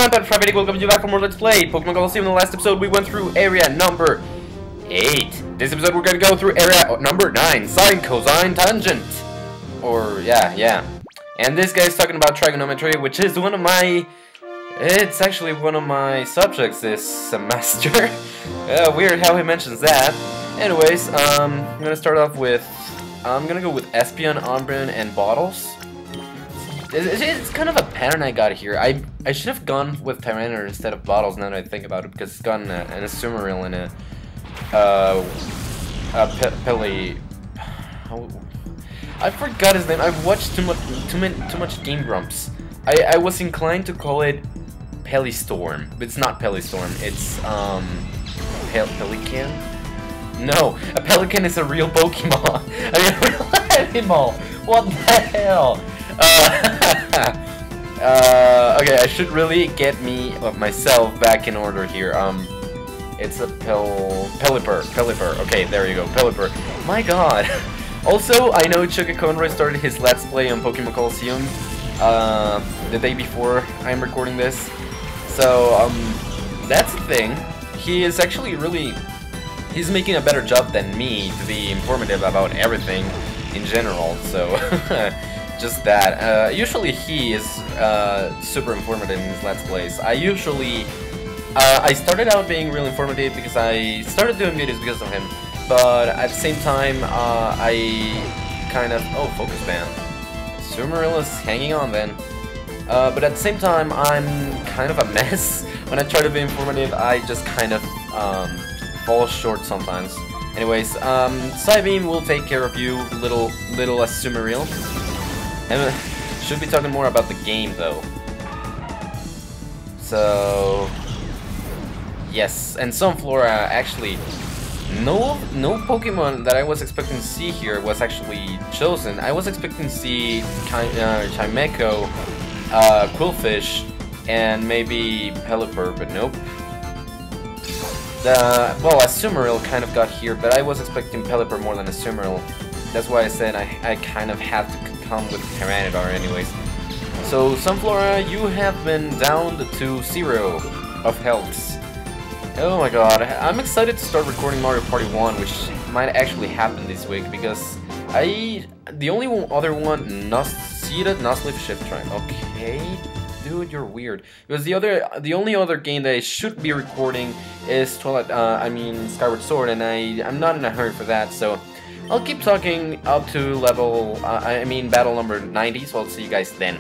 everyone, Patrick, welcome you back for more Let's Play Pokemon Colosseum. In the last episode, we went through area number 8. This episode, we're gonna go through area number 9, Sine Cosine Tangent. Or, yeah. And this guy's talking about trigonometry, which is one of my... It's actually one of my subjects this semester. Weird how he mentions that. Anyways, I'm gonna start off with... I'm gonna go with Espion, Umbreon, and Bottles. It's kind of a pattern I got here. I should have gone with Tyranitar instead of Bottles now that I think about it, because it's got an Azumarill and a Peli... I forgot his name. I've watched too much Game Grumps. I was inclined to call it Pelistorm, but it's not Pelistorm. It's Pelican. No, a Pelican is a real Pokemon. I mean, a real animal. What the hell? Okay, I should really get myself back in order here. It's a Pelipper. Okay, there you go, Pelipper. My God. Also, I know Chuka Conroy started his Let's Play on Pokemon Colosseum the day before I'm recording this. So, that's the thing. He is actually he's making a better job than me to be informative about everything in general, so just that. Usually he is super informative in his Let's Plays. I started out being real informative because I started doing videos because of him, but at the same time, I kind of... Oh, Focus Band. Azumarill is hanging on then. But at the same time, I'm kind of a mess. When I try to be informative, I just kind of fall short sometimes. Anyways, Psybeam will take care of you, little Azumarill. And should be talking more about the game, though. So... Yes, and Sunflora, actually... No Pokemon that I was expecting to see here was actually chosen. I was expecting to see Chimecho, Quillfish, and maybe Pelipper, but nope. Well, Azumarill kind of got here, but I was expecting Pelipper more than Azumarill. That's why I said I kind of have to come with Tyranitar anyways. So, Sunflora, you have been down to 0 of health. Oh my God, I'm excited to start recording Mario Party 1, which might actually happen this week, because the only other one, Seeded Nuzleaf Shift Train. Okay, dude, you're weird. Because the only other game that I should be recording is Skyward Sword, and I'm not in a hurry for that, so I'll keep talking up to level, battle number 90, so I'll see you guys then.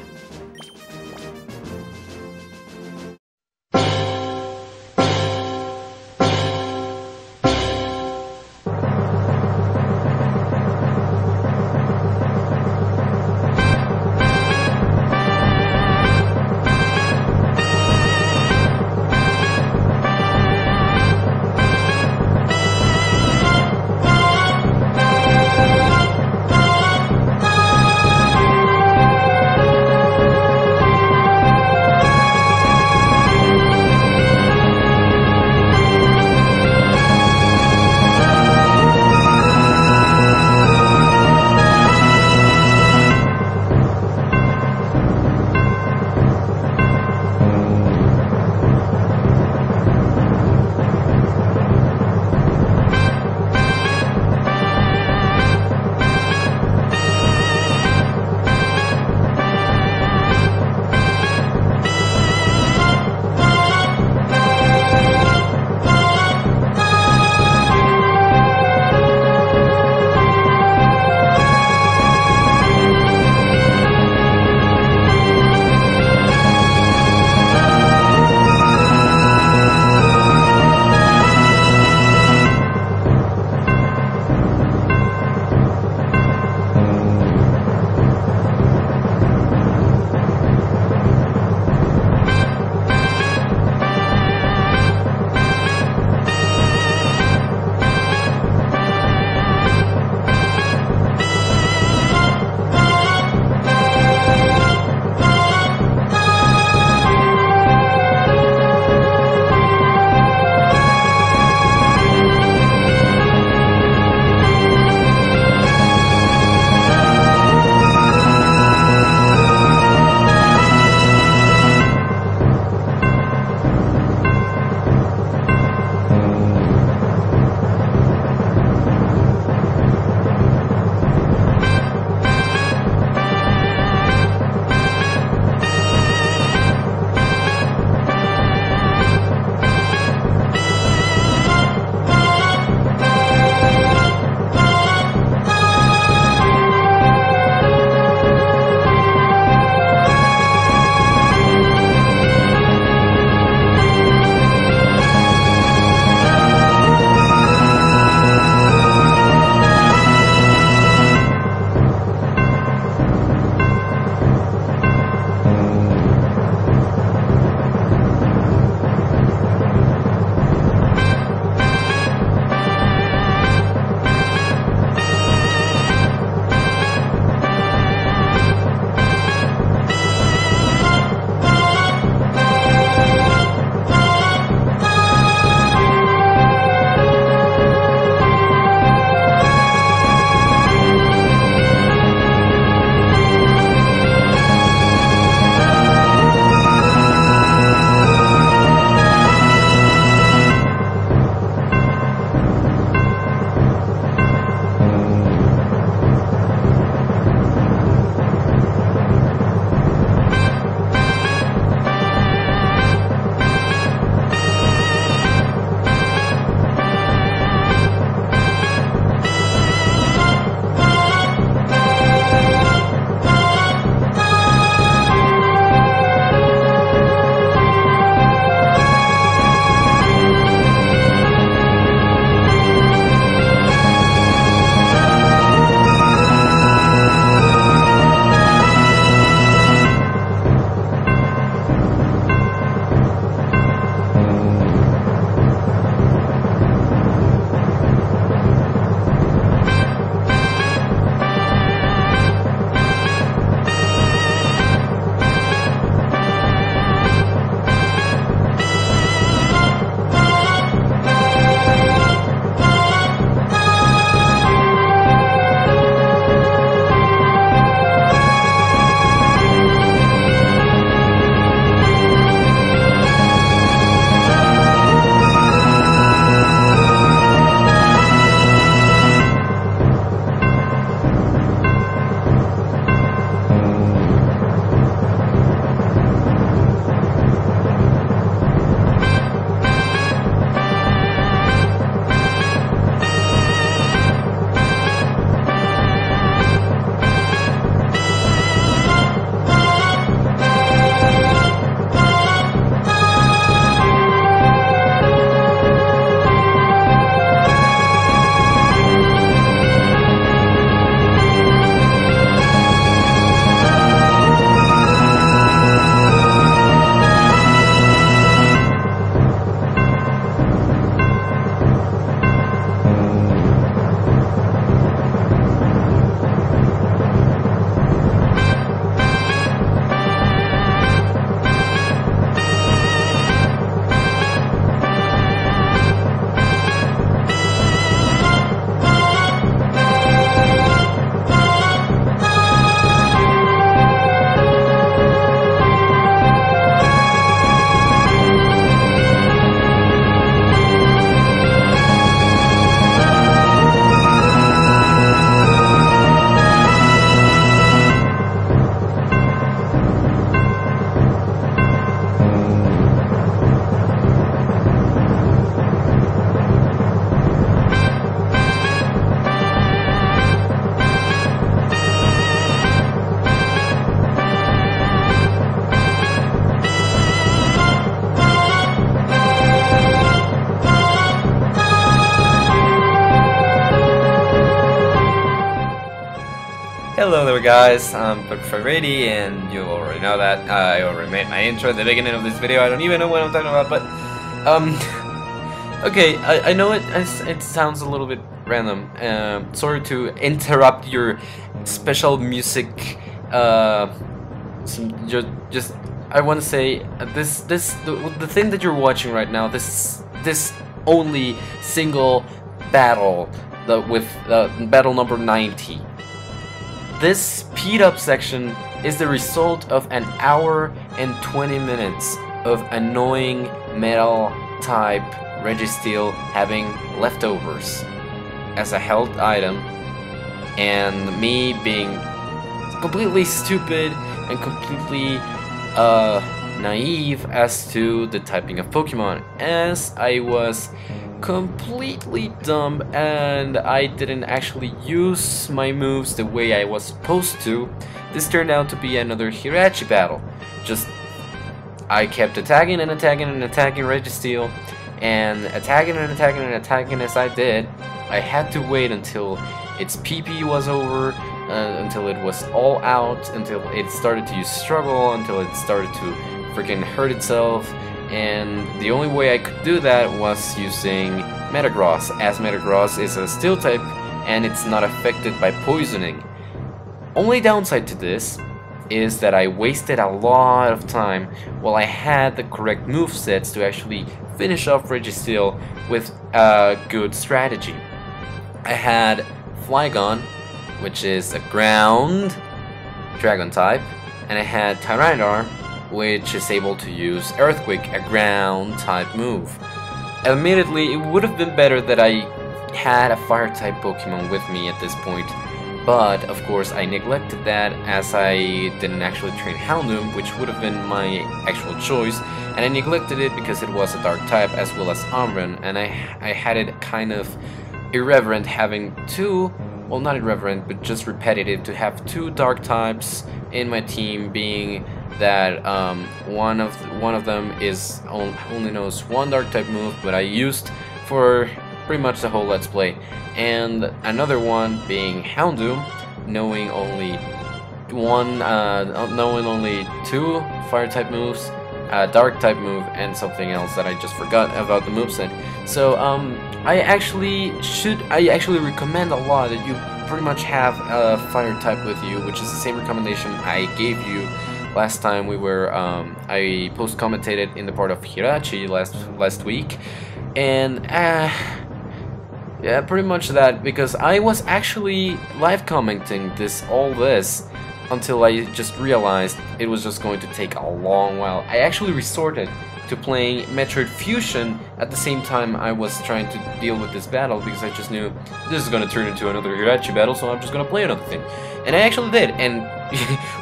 So guys, I'm Ready, and you already know that. I already made my intro at the beginning of this video. I don't even know what I'm talking about, but okay, I know it sounds a little bit random. Sorry to interrupt your special music. Just I want to say the thing that you're watching right now. This only single battle with battle number 90. This speed up section is the result of an hour and 20 minutes of annoying metal type Registeel having leftovers as a health item, and me being completely stupid and completely naive as to the typing of Pokemon, as I was completely dumb and I didn't actually use my moves the way I was supposed to. This turned out to be another Hirachi battle. Just I kept attacking and attacking and attacking Registeel, and attacking and attacking and attacking as I did. I had to wait until its PP was over, until it was all out, until it started to use struggle, until it started to freaking hurt itself. And the only way I could do that was using Metagross, as Metagross is a steel type and it's not affected by poisoning. Only downside to this is that I wasted a lot of time while I had the correct movesets to actually finish off Registeel with a good strategy. I had Flygon, which is a ground dragon type, and I had Tyranitar, which is able to use Earthquake, a ground type move. Admittedly, it would have been better that I had a fire type Pokemon with me at this point, but of course I neglected that as I didn't actually train Houndoom, which would have been my actual choice, and I neglected it because it was a dark type as well as Umbreon, and I had it kind of irreverent having two, well, not irreverent, but just repetitive to have two dark types in my team, being that one of them is only knows one dark type move, but I used for pretty much the whole Let's Play, and another one being Houndoom, knowing only two fire type moves, a dark type move, and something else that I just forgot about the moveset. So I actually recommend a lot that you pretty much have a fire type with you, which is the same recommendation I gave you last time we were I post-commentated in the part of Hirachi last week, and yeah, pretty much that, because I was actually live commenting all this until I just realized it was just going to take a long while. I actually resorted to playing Metroid Fusion at the same time I was trying to deal with this battle, because I just knew this is going to turn into another Hirachi battle, so I'm just going to play another thing. And I actually did, and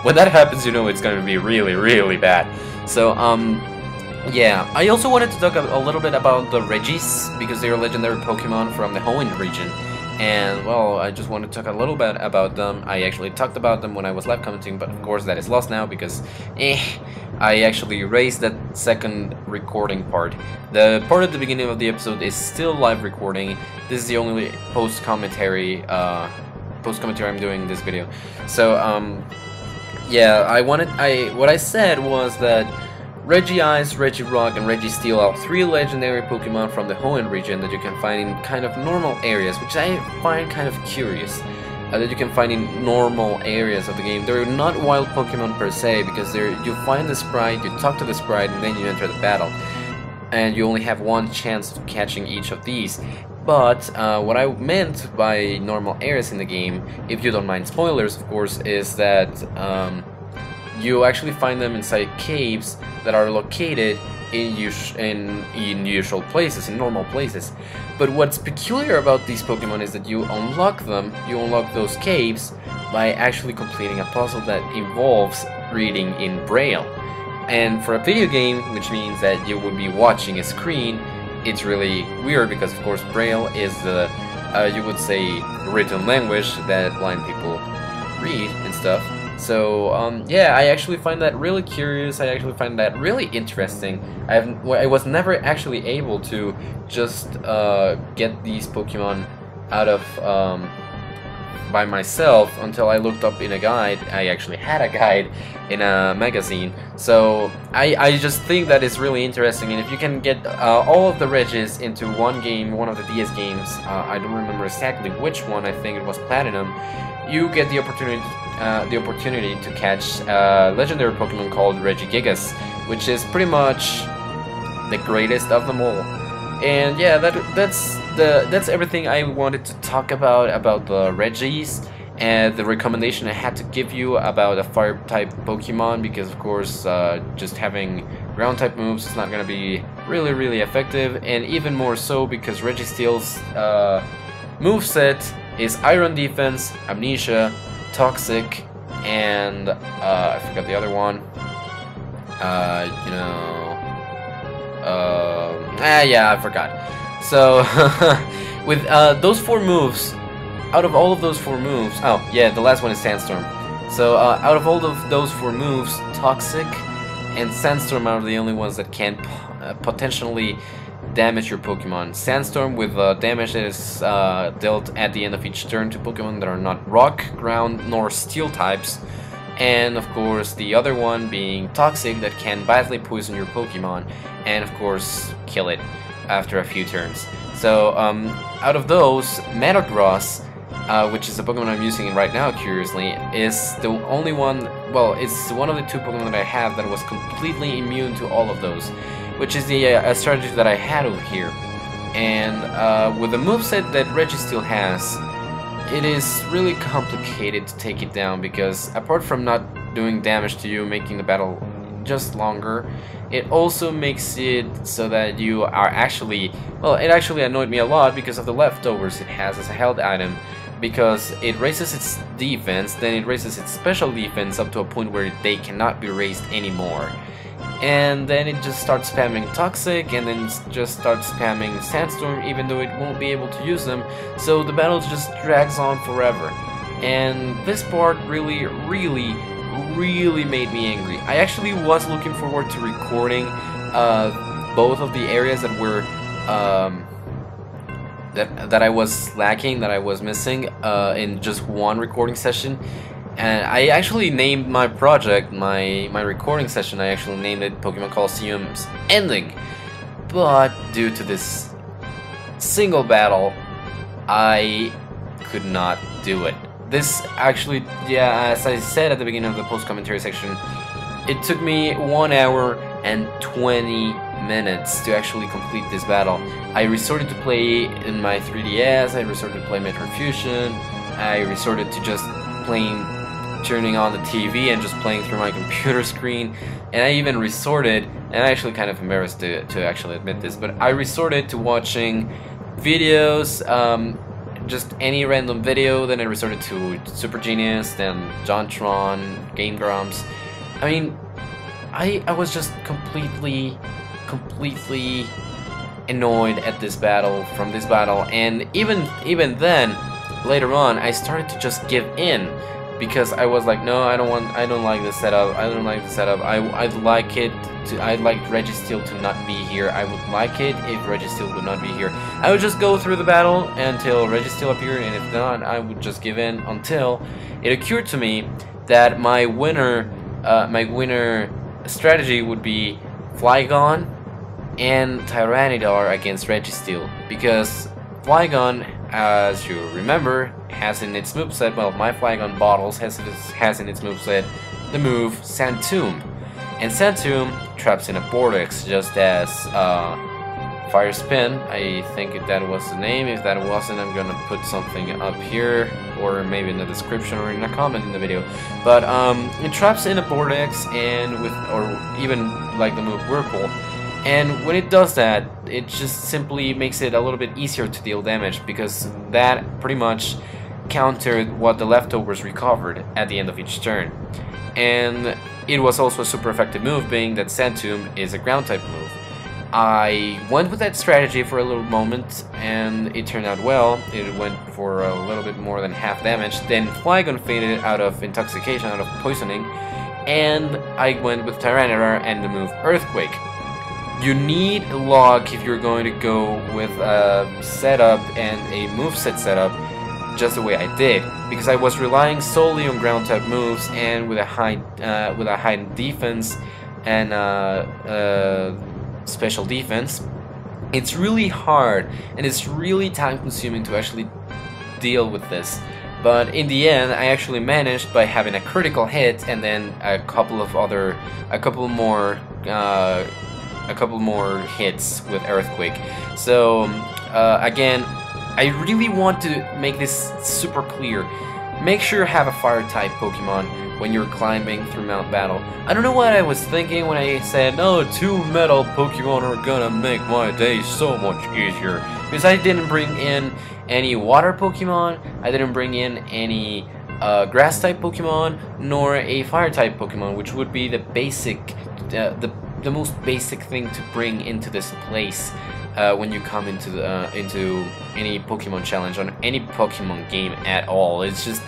when that happens, you know it's going to be really, really bad. So, yeah, I also wanted to talk a little bit about the Regis, because they are legendary Pokemon from the Hoenn region. And, well, I just want to talk a little bit about them. I actually talked about them when I was live commenting, but of course that is lost now because, I actually erased that second recording part. The part at the beginning of the episode is still live recording. This is the only post-commentary I'm doing in this video. So, yeah, what I said was that Regice, Regirock, and Registeel are three legendary Pokemon from the Hoenn region that you can find in kind of normal areas, which I find kind of curious. That you can find in normal areas of the game. They're not wild Pokemon per se, because you find the sprite, you talk to the sprite, and then you enter the battle. And you only have one chance of catching each of these. But what I meant by normal areas in the game, if you don't mind spoilers of course, is that you actually find them inside caves that are located in usual places, in normal places. But what's peculiar about these Pokemon is that you unlock those caves by actually completing a puzzle that involves reading in Braille. And for a video game, which means that you would be watching a screen, it's really weird because of course Braille is the, you would say, written language that blind people read and stuff. So, yeah, I actually find that really curious, I actually find that really interesting. I was never actually able to just get these Pokemon out of by myself until I looked up in a guide. I actually had a guide in a magazine. So I just think that is really interesting, and if you can get all of the Regis into one game, one of the DS games, I don't remember exactly which one, I think it was Platinum, you get the opportunity to catch a legendary Pokemon called Regigigas, which is pretty much the greatest of them all. And yeah, that's everything I wanted to talk about the Regis, and the recommendation I had to give you about a fire type Pokemon, because of course just having ground type moves is not gonna be really effective, and even more so because Registeel's moveset is Iron Defense, Amnesia, Toxic, and I forgot the other one. Yeah, I forgot. So with those 4 moves, out of all of those 4 moves, oh yeah, the last one is Sandstorm. So out of all of those 4 moves, Toxic and Sandstorm are the only ones that can potentially damage your Pokemon. Sandstorm with damage that is dealt at the end of each turn to Pokemon that are not Rock, Ground, nor Steel types. And of course the other one being Toxic, that can badly poison your Pokemon and of course kill it after a few turns. So out of those, Metagross, which is the Pokemon I'm using right now, curiously, is the only one, well, it's one of the 2 Pokemon that I have that was completely immune to all of those, which is the strategy that I had over here. And with the moveset that Registeel has, it is really complicated to take it down, because apart from not doing damage to you, making the battle just longer, it also makes it so that you are actually, well, it actually annoyed me a lot because of the leftovers it has as a held item, because it raises its defense, then it raises its special defense up to a point where they cannot be raised anymore. And then it just starts spamming Toxic, and then just starts spamming Sandstorm, even though it won't be able to use them, so the battle just drags on forever. And this part really made me angry. I actually was looking forward to recording both of the areas that were that I was lacking, that I was missing in just one recording session. And I actually named my project, my recording session, I actually named it Pokemon Colosseum's Ending. But due to this single battle, I could not do it. This actually, yeah, as I said at the beginning of the post-commentary section, it took me 1 hour and 20 minutes to actually complete this battle. I resorted to play in my 3DS, I resorted to play Metro Fusion, I resorted to just turning on the TV and just playing through my computer screen, and I even resorted, and I'm actually kind of embarrassed to actually admit this, but I resorted to watching videos, just any random video, then I resorted to Super Genius, then JonTron, Game Grumps. I mean, I was just completely annoyed at this battle, and even then, later on, I started to just give in, because I was like, no, I don't like this setup, I'd like Registeel to not be here. I would like it if Registeel would not be here. I would just go through the battle until Registeel appeared, and if not, I would just give in until it occurred to me that my winner strategy would be Flygon and Tyranitar against Registeel, because Flygon, as you remember, has in its moveset, well, my Flygon Bottles has in its moveset the move Sand-Tomb. And Sand-Tomb traps in a vortex, just as Fire Spin, I think that was the name. If that wasn't, I'm gonna put something up here, or maybe in the description or in a comment in the video. But it traps in a vortex, and or even like the move Whirlpool. And when it does that, it just simply makes it a little bit easier to deal damage, because that pretty much countered what the leftovers recovered at the end of each turn. And it was also a super effective move, being that Sand-Tomb is a ground type move. I went with that strategy for a little moment, and it turned out well. It went for a little bit more than half damage. Then Flygon faded out of intoxication, out of poisoning, and I went with Tyranitar and the move Earthquake. You need luck if you're going to go with a setup and a moveset setup just the way I did, because I was relying solely on ground type moves and with a high defense and special defense. It's really hard and it's really time consuming to actually deal with this. But in the end, I actually managed by having a critical hit and then a couple more hits with Earthquake. So again, I really want to make this super clear. Make sure you have a fire type Pokemon when you're climbing through Mount Battle. I don't know what I was thinking when I said, "Oh, 2 metal Pokemon are gonna make my day so much easier," because I didn't bring in any water Pokemon, I didn't bring in any grass type Pokemon, nor a fire type Pokemon, which would be the basic, the most basic thing to bring into this place when you come into any Pokemon challenge on any Pokemon game at all. It's just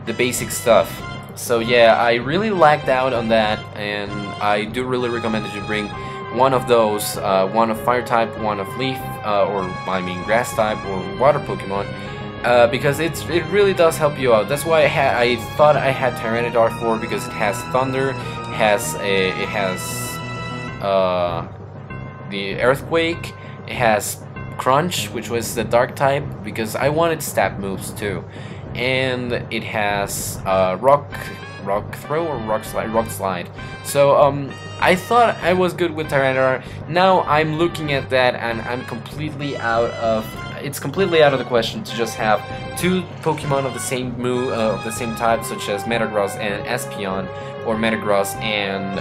the basic stuff. So yeah, I really lagged out on that, and I do really recommend that you bring one of those, one of fire type, one of leaf, or I mean grass type or water Pokemon, because it really does help you out. That's why I thought I had Tyranitar for, because it has Thunder, it has the Earthquake, it has Crunch, which was the Dark type, because I wanted stab moves too, and it has Rock Throw or Rock Slide. So I thought I was good with Tyranitar. Now I'm looking at that and I'm completely out of. It's completely out of the question to just have 2 Pokemon of the same move, of the same type, such as Metagross and Espeon, or Metagross and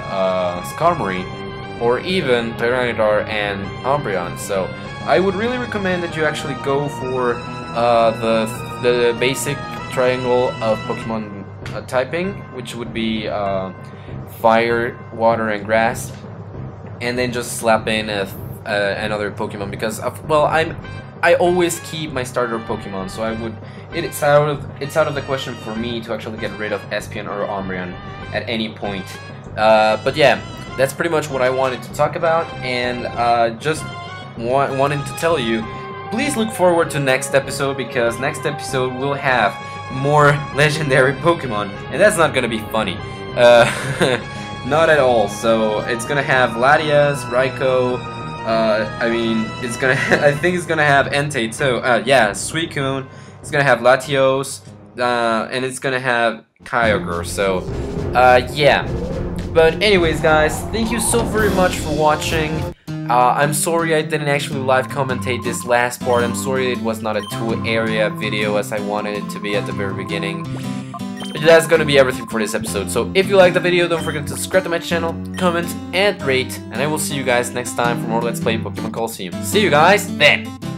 Skarmory, or even Tyranitar and Umbreon. So I would really recommend that you actually go for the basic triangle of Pokemon typing, which would be fire, water, and grass, and then just slap in another Pokemon, because well, I always keep my starter Pokemon, so it's out of the question for me to actually get rid of Espeon or Umbreon at any point. But yeah, that's pretty much what I wanted to talk about, and just wanted to tell you, please look forward to next episode, because next episode will have more legendary Pokemon, and that's not gonna be funny. Not at all. So it's gonna have Latias, Raikou, I mean, it's gonna I think it's gonna have Entei too. Yeah, Suicune, it's gonna have Latios, and it's gonna have Kyogre. So yeah. But anyways, guys, thank you so very much for watching. I'm sorry I didn't actually live commentate this last part. I'm sorry it was not a 2-area video as I wanted it to be at the very beginning. But that's gonna be everything for this episode. So if you liked the video, don't forget to subscribe to my channel, comment, and rate. And I will see you guys next time for more Let's Play Pokemon Colosseum. See you guys then!